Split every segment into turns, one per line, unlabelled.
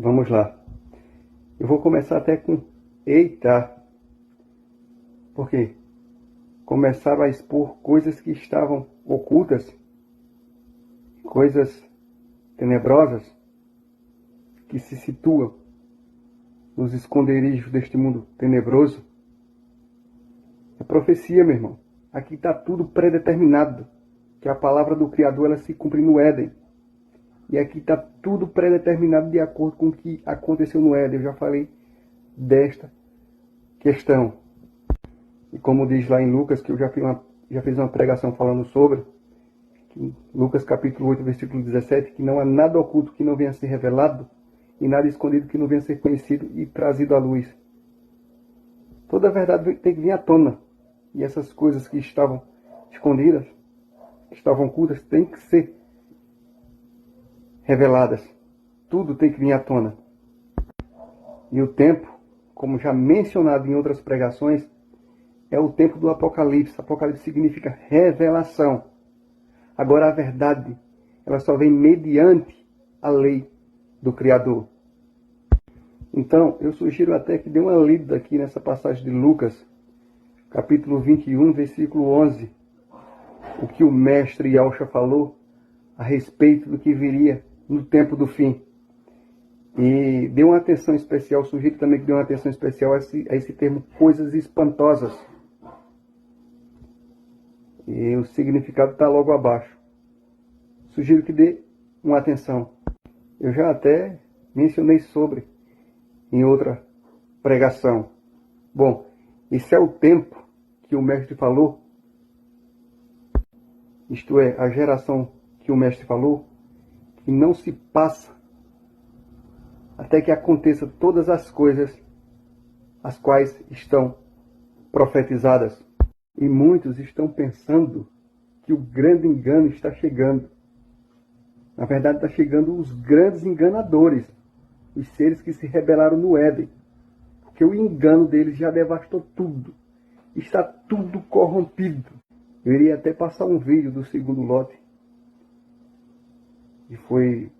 Vamos lá. Eu vou começar até com eita. Porque começaram a expor coisas que estavam ocultas, coisas tenebrosas que se situam nos esconderijos deste mundo tenebroso. É profecia, meu irmão. Aqui está tudo predeterminado, que a palavra do Criador ela se cumpre no Éden. E aqui está tudo predeterminado de acordo com o que aconteceu no Éden. Eu já falei desta questão. E como diz lá em Lucas, que eu já fiz uma pregação falando sobre, Lucas capítulo 8, versículo 17, que não há nada oculto que não venha a ser revelado, e nada escondido que não venha a ser conhecido e trazido à luz. Toda a verdade tem que vir à tona. E essas coisas que estavam escondidas, que estavam ocultas, têm que ser reveladas. Tudo tem que vir à tona. E o tempo, como já mencionado em outras pregações, é o tempo do Apocalipse. Apocalipse significa revelação. Agora a verdade, ela só vem mediante a lei do Criador. Então, eu sugiro até que dê uma lida aqui nessa passagem de Lucas, capítulo 21, versículo 11. O que o mestre Yahshua falou a respeito do que viria no tempo do fim. E dê uma atenção especial, sugiro também que dê uma atenção especial a esse termo, coisas espantosas. E o significado está logo abaixo. Sugiro que dê uma atenção. Eu já até mencionei sobre em outra pregação. Bom, esse é o tempo que o mestre falou, isto é, a geração que o mestre falou, que não se passa até que aconteça todas as coisas as quais estão profetizadas. E muitos estão pensando que o grande engano está chegando. Na verdade, está chegando os grandes enganadores, os seres que se rebelaram no Éden. Porque o engano deles já devastou tudo. Está tudo corrompido. Eu iria até passar um vídeo do segundo lote, que foi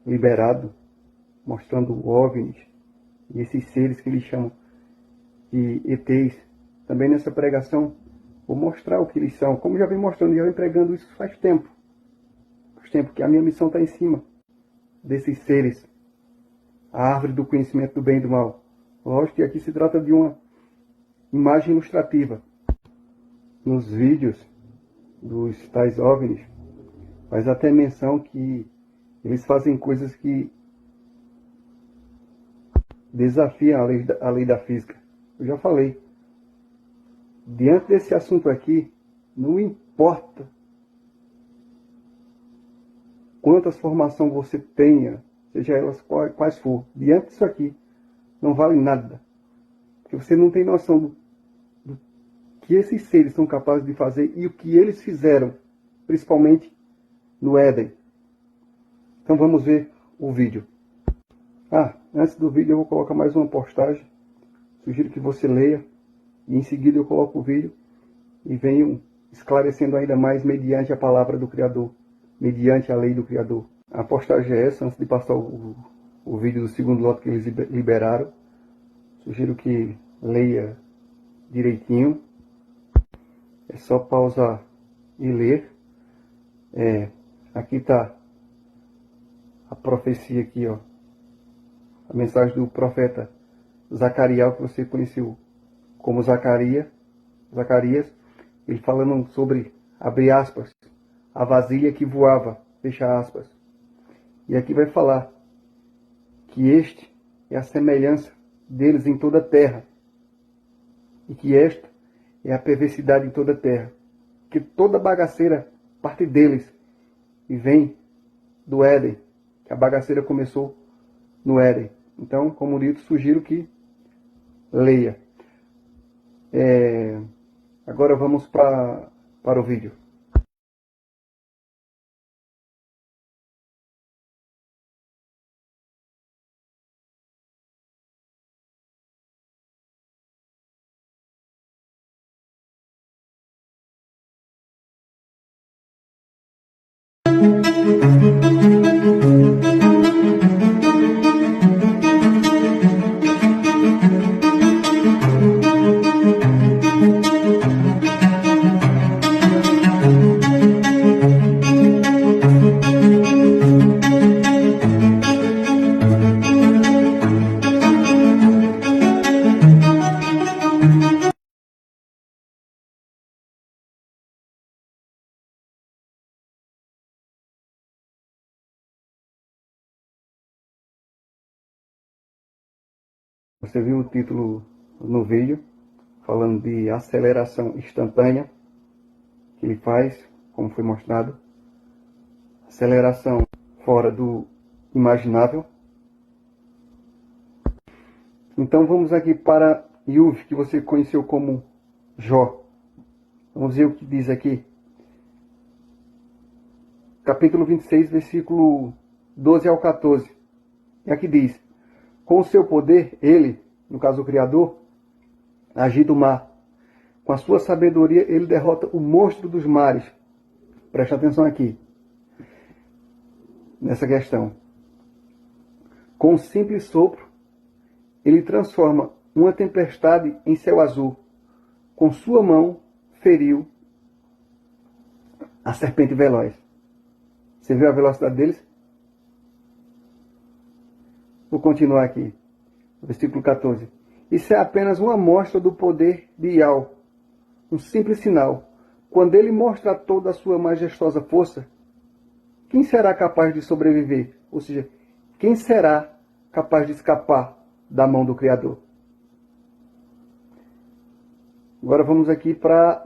liberado, mostrando OVNIs e esses seres que eles chamam de ETs. Também nessa pregação vou mostrar o que eles são. Como já vem mostrando, já vem pregando isso faz tempo. Faz tempo que a minha missão está em cima desses seres. A árvore do conhecimento do bem e do mal. Lógico que aqui se trata de uma imagem ilustrativa. Nos vídeos dos tais OVNIs, faz até menção que eles fazem coisas que desafiam a lei da física. Eu já falei. Diante desse assunto aqui, não importa quantas formações você tenha, seja elas quais for, diante disso aqui, não vale nada. Porque você não tem noção do que esses seres são capazes de fazer e o que eles fizeram, principalmente no Éden. Então vamos ver o vídeo. Antes do vídeo eu vou colocar mais uma postagem. Sugiro que você leia. E em seguida eu coloco o vídeo e venho esclarecendo ainda mais mediante a palavra do Criador, mediante a lei do Criador. A postagem é essa, antes de passar o vídeo do segundo lote que eles liberaram. Sugiro que leia direitinho. É só pausar e ler. Aqui está a profecia aqui, ó. A mensagem do profeta Zacariel, que você conheceu como Zacarias, ele falando sobre, abre aspas, a vasilha que voava, fecha aspas. E aqui vai falar que este é a semelhança deles em toda a terra, e que esta é a perversidade em toda a terra, que toda bagaceira parte deles e vem do Éden, que a bagaceira começou no Éden. Então, como dito, sugiro que leia. Agora vamos para o vídeo. Você viu o título no vídeo, falando de aceleração instantânea que ele faz, como foi mostrado. Aceleração fora do imaginável. Então vamos aqui para Yuv, que você conheceu como Jó. Vamos ver o que diz aqui. Capítulo 26, versículo 12 ao 14. E aqui diz: com o seu poder, ele, no caso o Criador, agita o mar. Com a sua sabedoria, ele derrota o monstro dos mares. Presta atenção aqui, nessa questão. Com um simples sopro, ele transforma uma tempestade em céu azul. Com sua mão, feriu a serpente veloz. Você viu a velocidade deles? Vou continuar aqui. Versículo 14. Isso é apenas uma amostra do poder de Ial. Um simples sinal. Quando ele mostra toda a sua majestosa força, quem será capaz de sobreviver? Ou seja, quem será capaz de escapar da mão do Criador? Agora vamos aqui para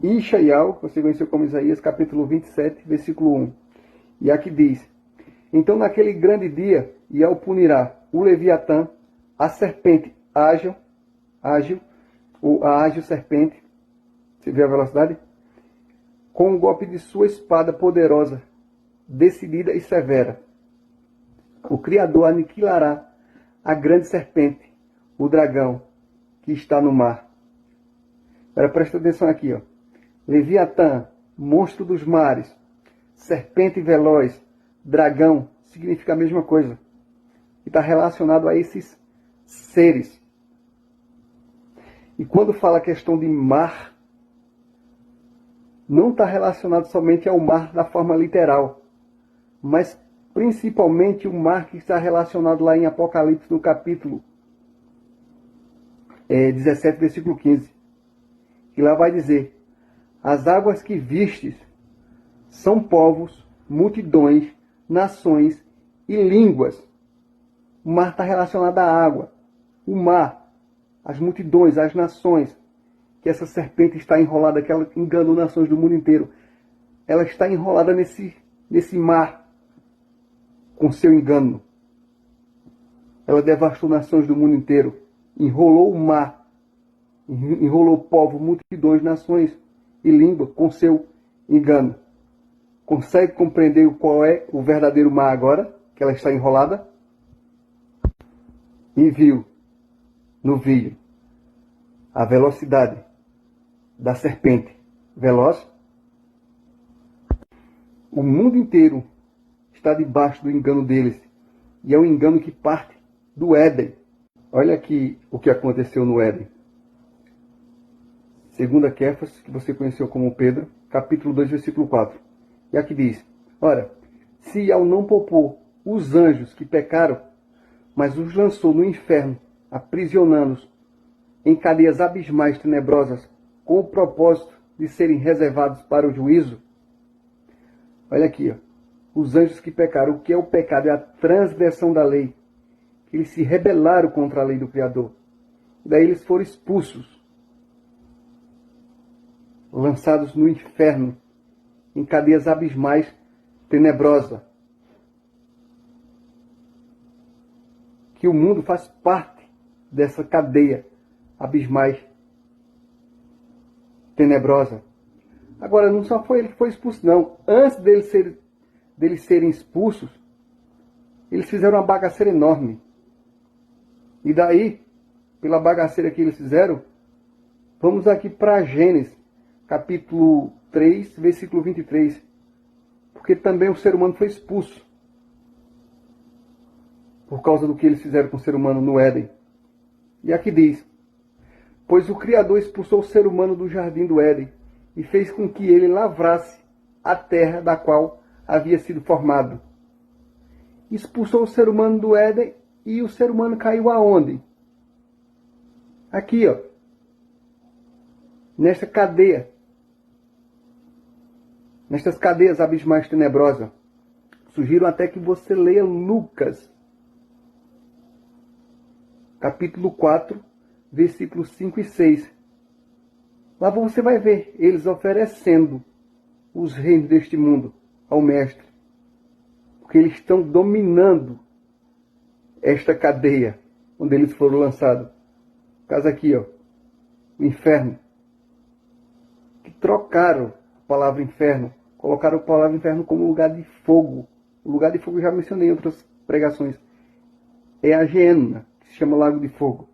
Ishael, você conheceu como Isaías, capítulo 27, versículo 1. E aqui diz: então naquele grande dia, Ial punirá o Leviatã, a serpente ágil, ou a ágil serpente, você vê a velocidade? Com o golpe de sua espada poderosa, decidida e severa. O Criador aniquilará a grande serpente, o dragão, que está no mar. Agora presta atenção aqui, ó. Leviatã, monstro dos mares, serpente veloz, dragão, significa a mesma coisa. E está relacionado a esses seres. E quando fala a questão de mar, não está relacionado somente ao mar da forma literal, mas principalmente o mar que está relacionado lá em Apocalipse, no capítulo 17, versículo 15. Que lá vai dizer: as águas que vistes são povos, multidões, nações e línguas. O mar está relacionado à água. O mar, as multidões, as nações, que essa serpente está enrolada, que ela enganou nações do mundo inteiro. Ela está enrolada nesse mar, com seu engano. Ela devastou nações do mundo inteiro, enrolou o mar, enrolou povo, multidões, nações e língua com seu engano. Consegue compreender qual é o verdadeiro mar agora, que ela está enrolada? E viu no vídeo a velocidade da serpente veloz. O mundo inteiro está debaixo do engano deles. E é um engano que parte do Éden. Olha aqui o que aconteceu no Éden. Segunda Kéfas, que você conheceu como Pedro, capítulo 2, versículo 4. E aqui diz: ora, se Ial não poupou os anjos que pecaram, mas os lançou no inferno, aprisionando-os em cadeias abismais tenebrosas, com o propósito de serem reservados para o juízo. Olha aqui, ó. Os anjos que pecaram. O que é o pecado? É a transgressão da lei. Eles se rebelaram contra a lei do Criador. Daí eles foram expulsos, lançados no inferno, em cadeias abismais tenebrosas. Que o mundo faz parte dessa cadeia abismais tenebrosa. Agora, não só foi ele que foi expulso, não. Antes deles serem expulsos, eles fizeram uma bagaceira enorme. E daí, pela bagaceira que eles fizeram, vamos aqui para Gênesis, capítulo 3, versículo 23. Porque também o ser humano foi expulso por causa do que eles fizeram com o ser humano no Éden. E aqui diz: pois o Criador expulsou o ser humano do jardim do Éden e fez com que ele lavrasse a terra da qual havia sido formado. Expulsou o ser humano do Éden e o ser humano caiu aonde? Aqui, ó. Nesta cadeia. Nestas cadeias abismais tenebrosas. Sugiro até que você leia Lucas. capítulo 4, versículos 5 e 6. Lá você vai ver eles oferecendo os reinos deste mundo ao mestre. Porque eles estão dominando esta cadeia onde eles foram lançados. Caso aqui, ó, o inferno. Que trocaram a palavra inferno, colocaram a palavra inferno como lugar de fogo. O lugar de fogo eu já mencionei em outras pregações. É a Geena, que se chama Lago de Fogo.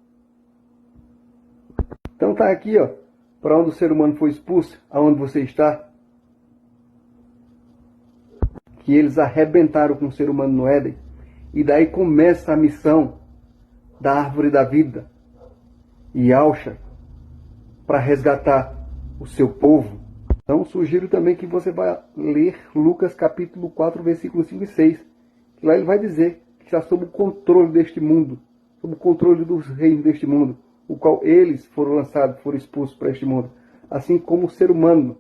Então tá aqui, ó, para onde o ser humano foi expulso, aonde você está. Que eles arrebentaram com o ser humano no Éden. E daí começa a missão da árvore da vida. E Yahshua para resgatar o seu povo. Então sugiro também que você vá ler Lucas capítulo 4, versículos 5 e 6. Que lá ele vai dizer que está sob o controle deste mundo, sob o controle dos reinos deste mundo, o qual eles foram lançados, foram expulsos para este mundo. Assim como o ser humano.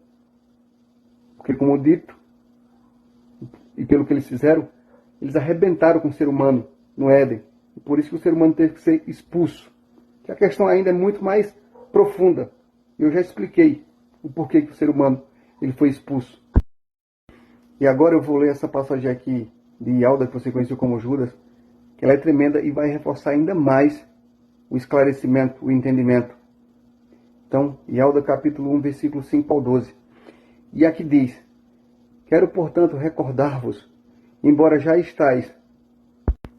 Porque como dito, e pelo que eles fizeram, eles arrebentaram com o ser humano no Éden. E por isso que o ser humano teve que ser expulso. Que a questão ainda é muito mais profunda. Eu já expliquei o porquê que o ser humano ele foi expulso. E agora eu vou ler essa passagem aqui de Yalda, que você conheceu como Judas, que ela é tremenda e vai reforçar ainda mais o esclarecimento, o entendimento. Então, Yalda capítulo 1, versículo 5 ao 12. E aqui diz: quero, portanto, recordar-vos, embora já estáis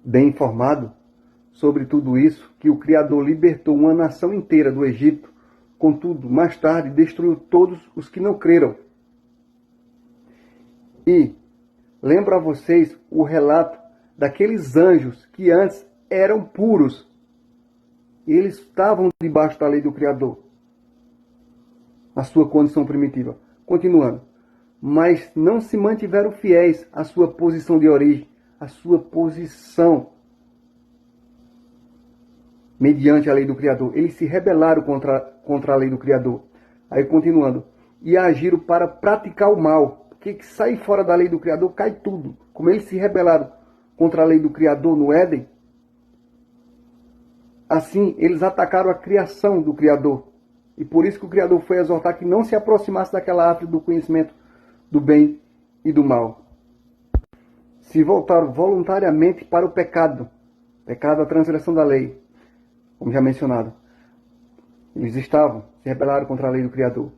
bem informado sobre tudo isso, que o Criador libertou uma nação inteira do Egito, contudo, mais tarde destruiu todos os que não creram. E lembro a vocês o relato daqueles anjos que antes eram puros. Eles estavam debaixo da lei do Criador, na sua condição primitiva. Continuando. Mas não se mantiveram fiéis à sua posição de origem, à sua posição mediante a lei do Criador. Eles se rebelaram contra a lei do Criador. Aí continuando. E agiram para praticar o mal. Porque que sai fora da lei do Criador, cai tudo. Como eles se rebelaram contra a lei do Criador no Éden, assim eles atacaram a criação do Criador. E por isso que o Criador foi exortar que não se aproximasse daquela árvore do conhecimento do bem e do mal. Se voltaram voluntariamente para o pecado. Pecado, a transgressão da lei. Como já mencionado. Eles se rebelaram contra a lei do Criador.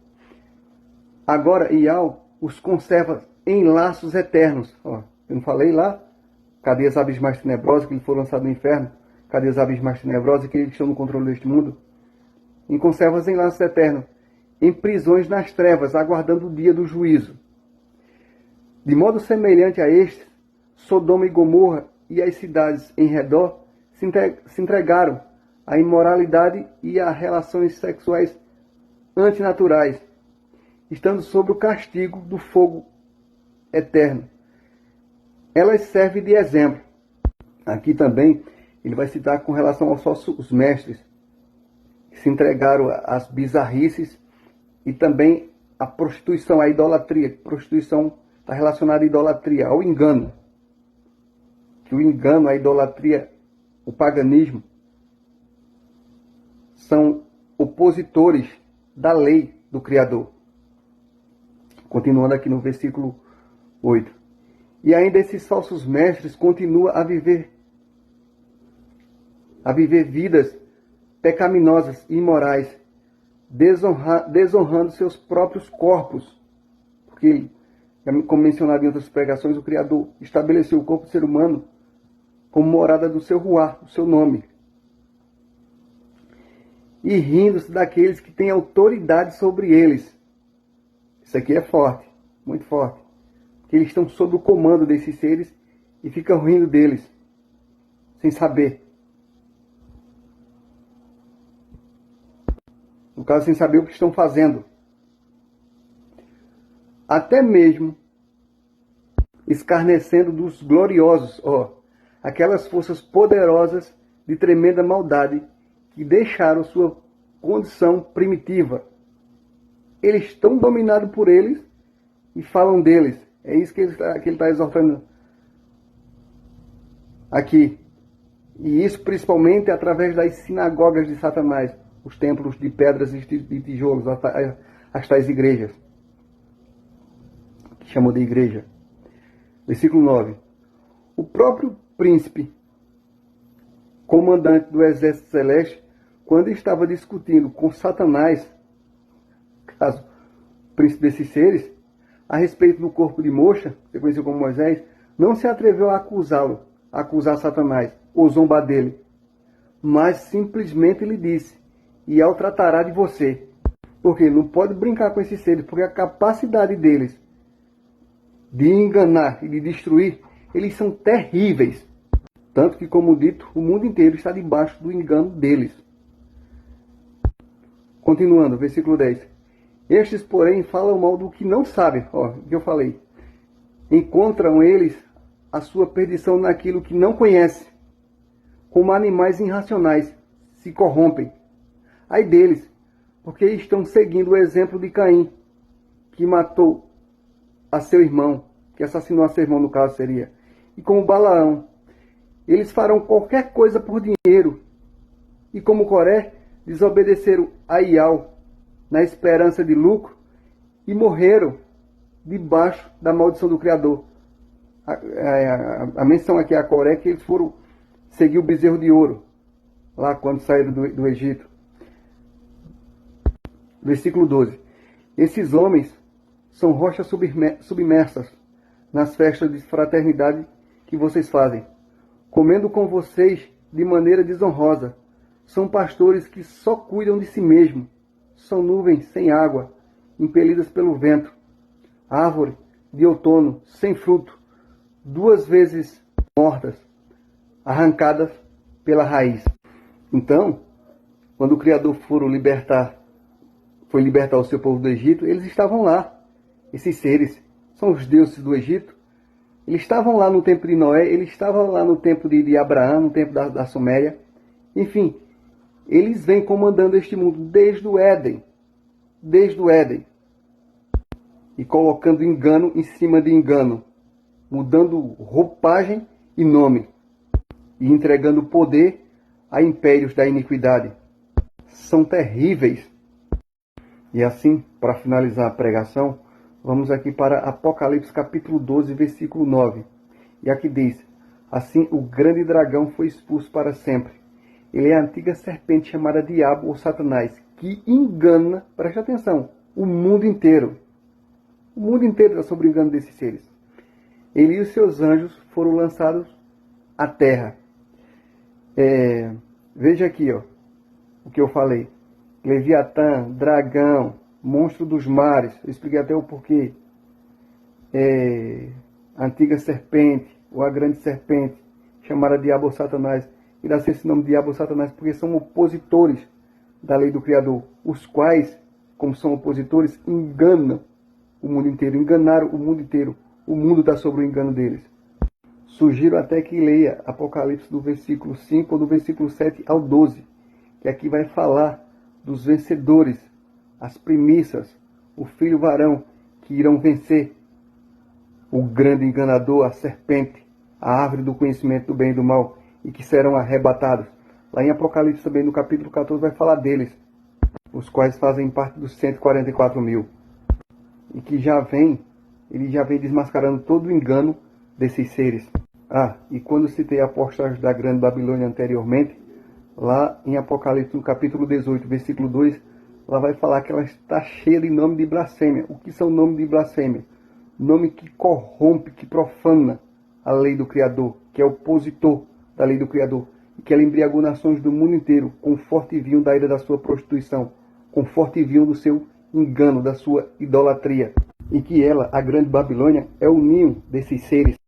Agora, Ial os conserva em laços eternos. Ó, eu não falei lá? Cadê as aves mais tenebrosas que eles foram lançados no inferno? Cadê as aves mais tenebrosas que eles estão no controle deste mundo? Em conservas em laços eternos. Em prisões nas trevas, aguardando o dia do juízo. De modo semelhante a este, Sodoma e Gomorra e as cidades em redor se entregaram à imoralidade e a relações sexuais antinaturais, estando sob o castigo do fogo eterno. Elas servem de exemplo. Aqui também ele vai citar com relação aos falsos mestres, que se entregaram às bizarrices e também à prostituição, à idolatria. Prostituição está relacionada à idolatria, ao engano. Que o engano, a idolatria, o paganismo, são opositores da lei do Criador. Continuando aqui no versículo 8. E ainda esses falsos mestres continuam a viver vidas pecaminosas e imorais, desonrando seus próprios corpos. Porque, como mencionado em outras pregações, o Criador estabeleceu o corpo do ser humano como morada do seu ruá, do seu nome. E rindo-se daqueles que têm autoridade sobre eles. Isso aqui é forte, muito forte. Porque eles estão sob o comando desses seres e ficam rindo deles, sem saber. No caso, sem saber o que estão fazendo. Até mesmo escarnecendo dos gloriosos, aquelas forças poderosas de tremenda maldade que deixaram sua condição primitiva. Eles estão dominados por eles e falam deles. É isso que ele está exortando aqui. E isso principalmente através das sinagogas de Satanás, os templos de pedras e de tijolos, as tais igrejas, que chamam de igreja. Versículo 9. O próprio príncipe, comandante do exército celeste, quando estava discutindo com Satanás, caso príncipe desses seres, a respeito do corpo de Moxa, que conhecido como Moisés, não se atreveu a acusá-lo, a acusar Satanás, ou zombar dele, mas simplesmente lhe disse, e ao tratará de você. Porque não pode brincar com esses seres, porque a capacidade deles de enganar e de destruir, eles são terríveis. Tanto que, como dito, o mundo inteiro está debaixo do engano deles. Continuando, versículo 10. Estes, porém, falam mal do que não sabem. Ó, o que eu falei. Encontram eles a sua perdição naquilo que não conhecem. Como animais irracionais, se corrompem. Ai deles, porque estão seguindo o exemplo de Caim, que matou a seu irmão, que assassinou a seu irmão, no caso seria. E como Balaão, eles farão qualquer coisa por dinheiro. E como Coré, desobedeceram a Ial, na esperança de lucro, e morreram debaixo da maldição do Criador. A menção aqui a Coré é que eles foram seguir o bezerro de ouro, lá quando saíram do Egito. Versículo 12. Esses homens são rochas submersas nas festas de fraternidade que vocês fazem, comendo com vocês de maneira desonrosa. São pastores que só cuidam de si mesmos. São nuvens sem água, impelidas pelo vento. Árvore de outono, sem fruto, 2 vezes mortas, arrancadas pela raiz. Então, quando o Criador foi libertar o seu povo do Egito, eles estavam lá. Esses seres são os deuses do Egito. Eles estavam lá no tempo de Noé, eles estavam lá no tempo de Abraão, no tempo da Suméria. Enfim, eles vêm comandando este mundo desde o Éden. Desde o Éden. E colocando engano em cima de engano. Mudando roupagem e nome. E entregando poder a impérios da iniquidade. São terríveis. E assim, para finalizar a pregação, vamos aqui para Apocalipse capítulo 12, versículo 9. E aqui diz: assim o grande dragão foi expulso para sempre. Ele é a antiga serpente chamada Diabo ou Satanás, que engana, preste atenção, o mundo inteiro. O mundo inteiro está sob o engano desses seres. Ele e os seus anjos foram lançados à terra. Veja aqui, ó, o que eu falei. Leviatã, dragão, monstro dos mares. Eu expliquei até o porquê. A antiga serpente, ou a grande serpente, chamada Diabo ou Satanás. E dá-se esse nome Diabo ou Satanás porque são opositores da lei do Criador. Os quais, como são opositores, enganam o mundo inteiro. Enganaram o mundo inteiro. O mundo está sob o engano deles. Sugiro até que leia Apocalipse do versículo 5 ou do versículo 7 ao 12. Que aqui vai falar dos vencedores, as primícias, o filho varão, que irão vencer o grande enganador, a serpente, a árvore do conhecimento do bem e do mal, e que serão arrebatados. Lá em Apocalipse também, no capítulo 14, vai falar deles, os quais fazem parte dos 144 mil. E que ele já vem desmascarando todo o engano desses seres. E quando citei a postagem da grande Babilônia anteriormente, lá em Apocalipse, no capítulo 18, versículo 2, lá vai falar que ela está cheia de nome de blasfêmia. O que são nomes de blasfêmia? Nome que corrompe, que profana a lei do Criador, que é opositor da lei do Criador, e que ela embriagou nações do mundo inteiro com forte vinho da ira da sua prostituição, com forte vinho do seu engano, da sua idolatria. E que ela, a grande Babilônia, é o ninho desses seres,